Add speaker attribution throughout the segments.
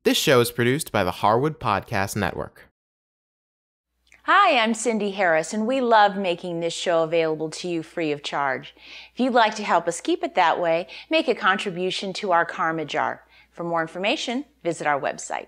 Speaker 1: This show is produced by the Harwood Podcast Network.
Speaker 2: Hi, I'm Cindy Harris, and we love making this show available to you free of charge. If you'd like to help us keep it that way, make a contribution to our Karma Jar. For more information, visit our website.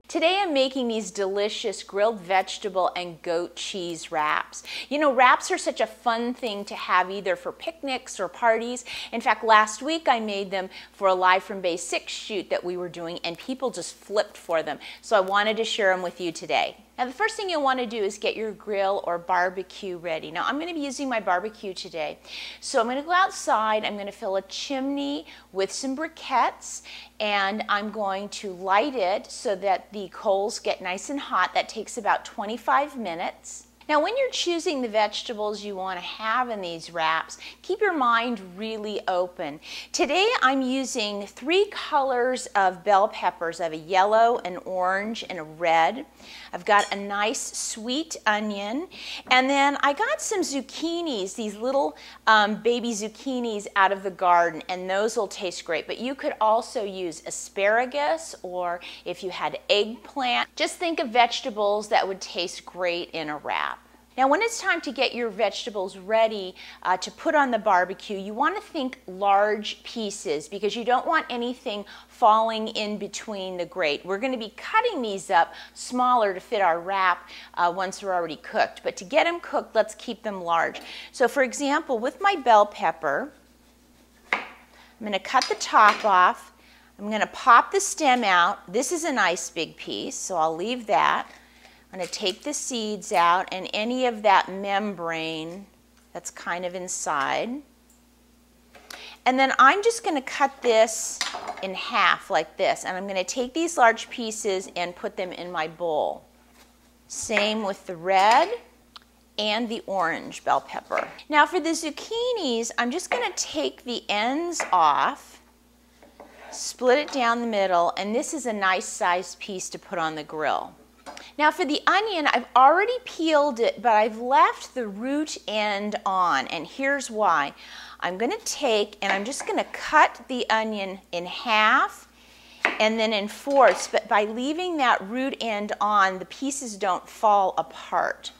Speaker 2: Today I'm making these delicious grilled vegetable and goat cheese wraps. You know, wraps are such a fun thing to have either for picnics or parties. In fact, last week I made them for a Live from Bay 6 shoot that we were doing, and people just flipped for them. So I wanted to share them with you today. Now the first thing you'll want to do is get your grill or barbecue ready. Now I'm going to be using my barbecue today. So I'm going to go outside, I'm going to fill a chimney with some briquettes, and I'm going to light it so that the coals get nice and hot. That takes about 25 minutes. Now when you're choosing the vegetables you want to have in these wraps, keep your mind really open. Today I'm using 3 colors of bell peppers. I have a yellow, an orange, and a red. I've got a nice sweet onion, and then I got some zucchinis, these little baby zucchinis out of the garden, and those will taste great. But you could also use asparagus, or if you had eggplant. Just think of vegetables that would taste great in a wrap. Now when it's time to get your vegetables ready to put on the barbecue, you want to think large pieces because you don't want anything falling in between the grate. We're going to be cutting these up smaller to fit our wrap once they're already cooked. But to get them cooked, let's keep them large. So for example, with my bell pepper, I'm going to cut the top off. I'm going to pop the stem out. This is a nice big piece, so I'll leave that. I'm going to take the seeds out and any of that membrane that's kind of inside. And then I'm just going to cut this in half like this. And I'm going to take these large pieces and put them in my bowl. Same with the red and the orange bell pepper. Now for the zucchinis, I'm just going to take the ends off, split it down the middle, and this is a nice sized piece to put on the grill. Now for the onion, I've already peeled it, but I've left the root end on, and here's why. I'm going to take and I'm just going to cut the onion in half and then in fourths, but by leaving that root end on, the pieces don't fall apart.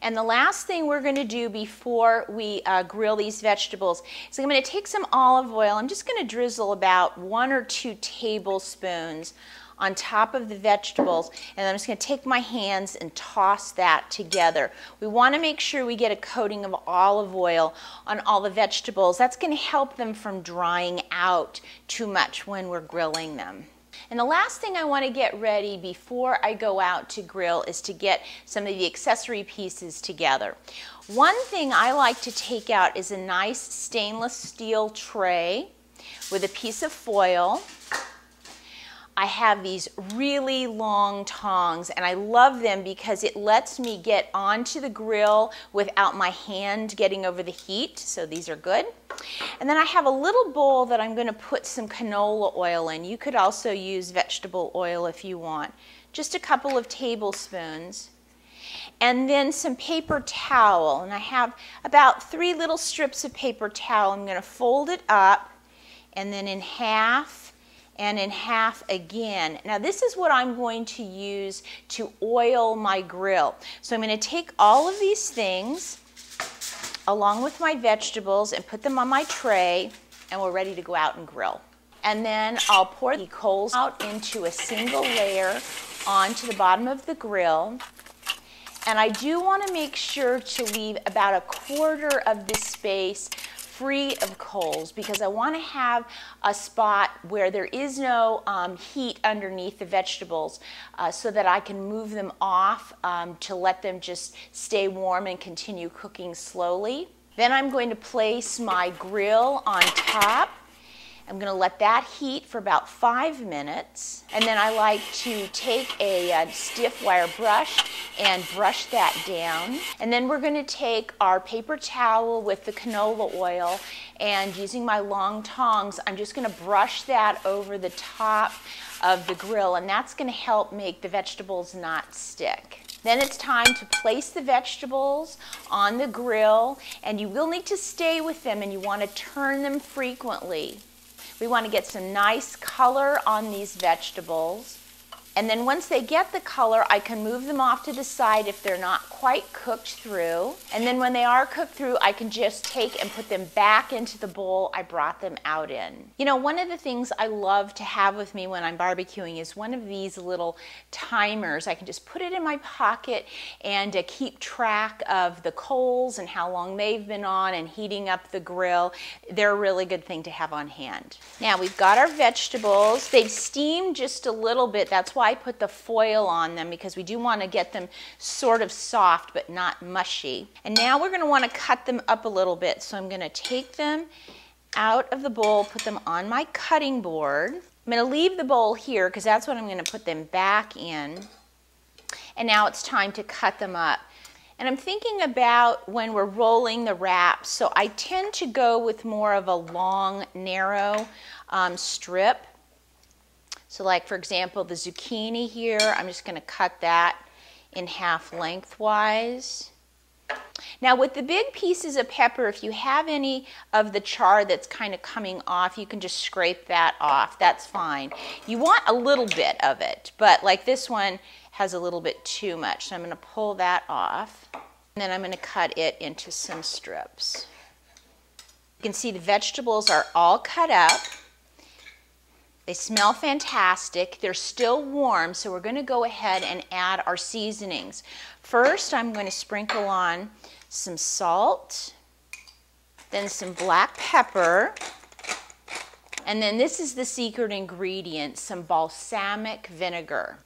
Speaker 2: And the last thing we're going to do before we grill these vegetables is I'm going to take some olive oil. I'm just going to drizzle about 1 or 2 tablespoons on top of the vegetables, and I'm just going to take my hands and toss that together. We want to make sure we get a coating of olive oil on all the vegetables. That's going to help them from drying out too much when we're grilling them. And the last thing I want to get ready before I go out to grill is to get some of the accessory pieces together. One thing I like to take out is a nice stainless steel tray with a piece of foil. I have these really long tongs, and I love them because it lets me get onto the grill without my hand getting over the heat, so these are good. And then I have a little bowl that I'm going to put some canola oil in. You could also use vegetable oil if you want. Just a couple of tablespoons. And then some paper towel, and I have about 3 little strips of paper towel. I'm going to fold it up and then in half and in half again. Now this is what I'm going to use to oil my grill. So I'm going to take all of these things along with my vegetables and put them on my tray, and we're ready to go out and grill. And then I'll pour the coals out into a single layer onto the bottom of the grill. And I do want to make sure to leave about 1/4 of the space free of coals because I want to have a spot where there is no heat underneath the vegetables so that I can move them off to let them just stay warm and continue cooking slowly. Then I'm going to place my grill on top. I'm going to let that heat for about 5 minutes, and then I like to take a stiff wire brush and brush that down. And then we're going to take our paper towel with the canola oil, and using my long tongs, I'm just going to brush that over the top of the grill, and that's going to help make the vegetables not stick. Then it's time to place the vegetables on the grill, and you will need to stay with them, and you want to turn them frequently. We want to get some nice color on these vegetables. And then once they get the color, I can move them off to the side if they're not quite cooked through. And then when they are cooked through, I can just take and put them back into the bowl I brought them out in. You know, one of the things I love to have with me when I'm barbecuing is one of these little timers. I can just put it in my pocket and keep track of the coals and how long they've been on and heating up the grill. They're a really good thing to have on hand. Now we've got our vegetables. They've steamed just a little bit. That's why I put the foil on them, because we do want to get them sort of soft but not mushy. And now we're going to want to cut them up a little bit. So I'm going to take them out of the bowl, put them on my cutting board. I'm going to leave the bowl here because that's what I'm going to put them back in. And now it's time to cut them up. And I'm thinking about when we're rolling the wraps. So I tend to go with more of a long, narrow strip. So like, for example, the zucchini here, I'm just going to cut that in half lengthwise. Now with the big pieces of pepper, if you have any of the char that's kind of coming off, you can just scrape that off. That's fine. You want a little bit of it, but like this one has a little bit too much. So I'm going to pull that off, and then I'm going to cut it into some strips. You can see the vegetables are all cut up. They smell fantastic. They're still warm, so we're going to go ahead and add our seasonings. First, I'm going to sprinkle on some salt, then some black pepper, and then this is the secret ingredient, some balsamic vinegar.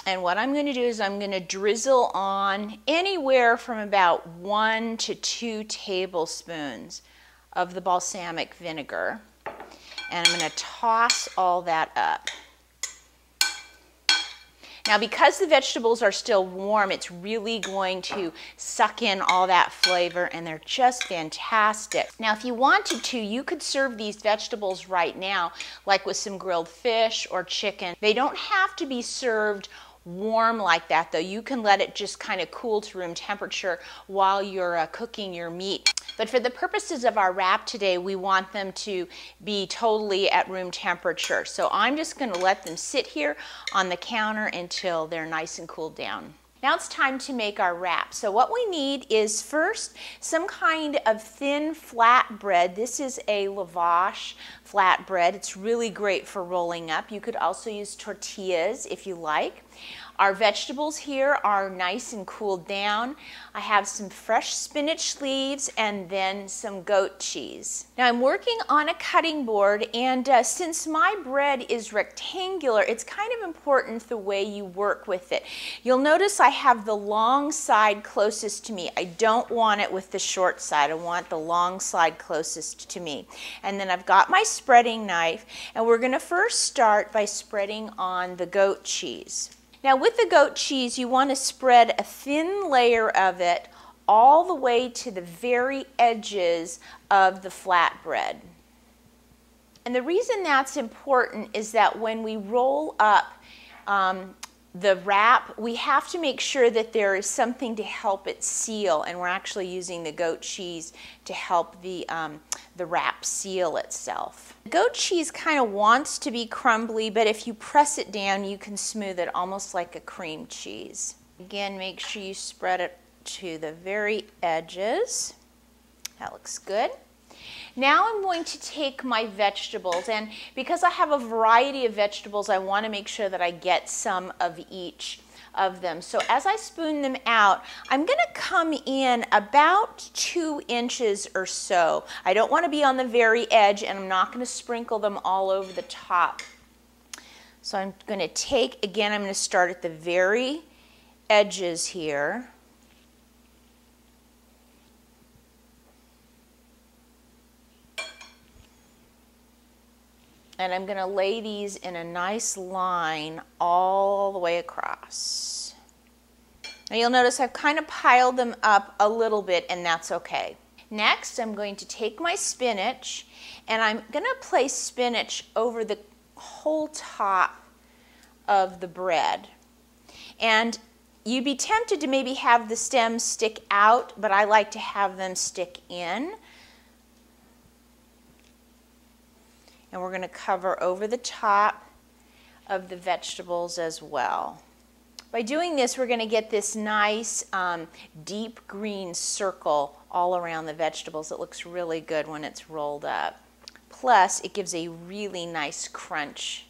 Speaker 2: And what I'm going to do is I'm going to drizzle on anywhere from about 1 to 2 tablespoons of the balsamic vinegar. And I'm going to toss all that up. Now because the vegetables are still warm, it's really going to suck in all that flavor, and they're just fantastic. Now if you wanted to, you could serve these vegetables right now, like with some grilled fish or chicken. They don't have to be served warm like that though. You can let it just kind of cool to room temperature while you're cooking your meat. But for the purposes of our wrap today, we want them to be totally at room temperature. So I'm just going to let them sit here on the counter until they're nice and cooled down. Now it's time to make our wrap. So what we need is first some kind of thin flat bread. This is a lavash flat bread. It's really great for rolling up. You could also use tortillas if you like. Our vegetables here are nice and cooled down. I have some fresh spinach leaves and then some goat cheese. Now I'm working on a cutting board, and since my bread is rectangular, it's kind of important the way you work with it. You'll notice I have the long side closest to me. I don't want it with the short side. I want the long side closest to me. And then I've got my spreading knife, and we're going to first start by spreading on the goat cheese. Now with the goat cheese, you want to spread a thin layer of it all the way to the very edges of the flatbread. And the reason that's important is that when we roll up the wrap, we have to make sure that there is something to help it seal, and we're actually using the goat cheese to help the wrap seal itself. The goat cheese kind of wants to be crumbly, but if you press it down, you can smooth it almost like a cream cheese. Again, make sure you spread it to the very edges. That looks good. Now I'm going to take my vegetables, and because I have a variety of vegetables, I want to make sure that I get some of each of them. So as I spoon them out, I'm going to come in about 2 inches or so. I don't want to be on the very edge, and I'm not going to sprinkle them all over the top. So I'm going to take, again, I'm going to start at the very edges here. And I'm going to lay these in a nice line all the way across. Now you'll notice I've kind of piled them up a little bit, and that's okay. Next, I'm going to take my spinach, and I'm going to place spinach over the whole top of the bread. And You'd be tempted to maybe have the stems stick out, but I like to have them stick in. And we're going to cover over the top of the vegetables as well. By doing this, we're going to get this nice deep green circle all around the vegetables. It looks really good when it's rolled up. Plus, it gives a really nice crunch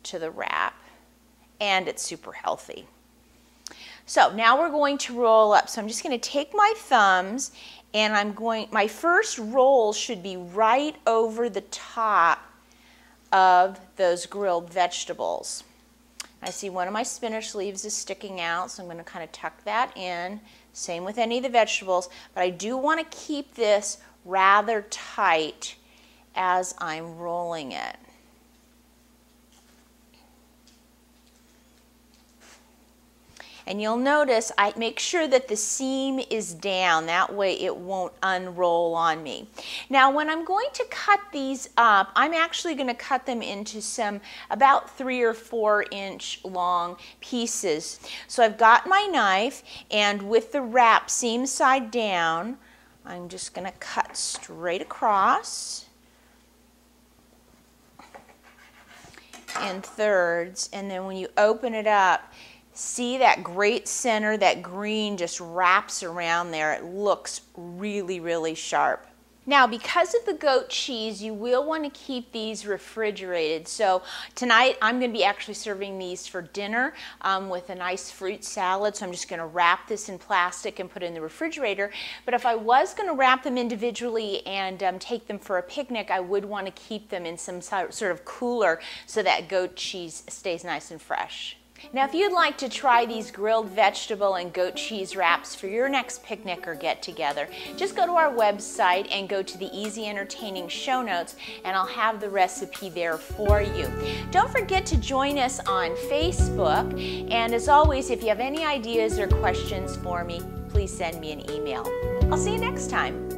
Speaker 2: to the wrap, and it's super healthy. So now we're going to roll up. So I'm just going to take my thumbs, and my first roll should be right over the top of those grilled vegetables. I see one of my spinach leaves is sticking out, so I'm going to kind of tuck that in. Same with any of the vegetables, but I do want to keep this rather tight as I'm rolling it. And you'll notice I make sure that the seam is down. That way it won't unroll on me. Now when I'm going to cut these up, I'm actually going to cut them into some about 3 or 4 inch long pieces. So I've got my knife, and with the wrap seam side down, I'm just going to cut straight across in thirds. And then when you open it up, see that great center, that green just wraps around there. It looks really, really sharp. Now, because of the goat cheese, you will want to keep these refrigerated. So tonight I'm going to be actually serving these for dinner with a nice fruit salad. So I'm just going to wrap this in plastic and put it in the refrigerator. But if I was going to wrap them individually and take them for a picnic, I would want to keep them in some sort of cooler so that goat cheese stays nice and fresh. Now, if you'd like to try these grilled vegetable and goat cheese wraps for your next picnic or get-together, just go to our website and go to the Easy Entertaining show notes, and I'll have the recipe there for you. Don't forget to join us on Facebook, and as always, if you have any ideas or questions for me, please send me an email. I'll see you next time.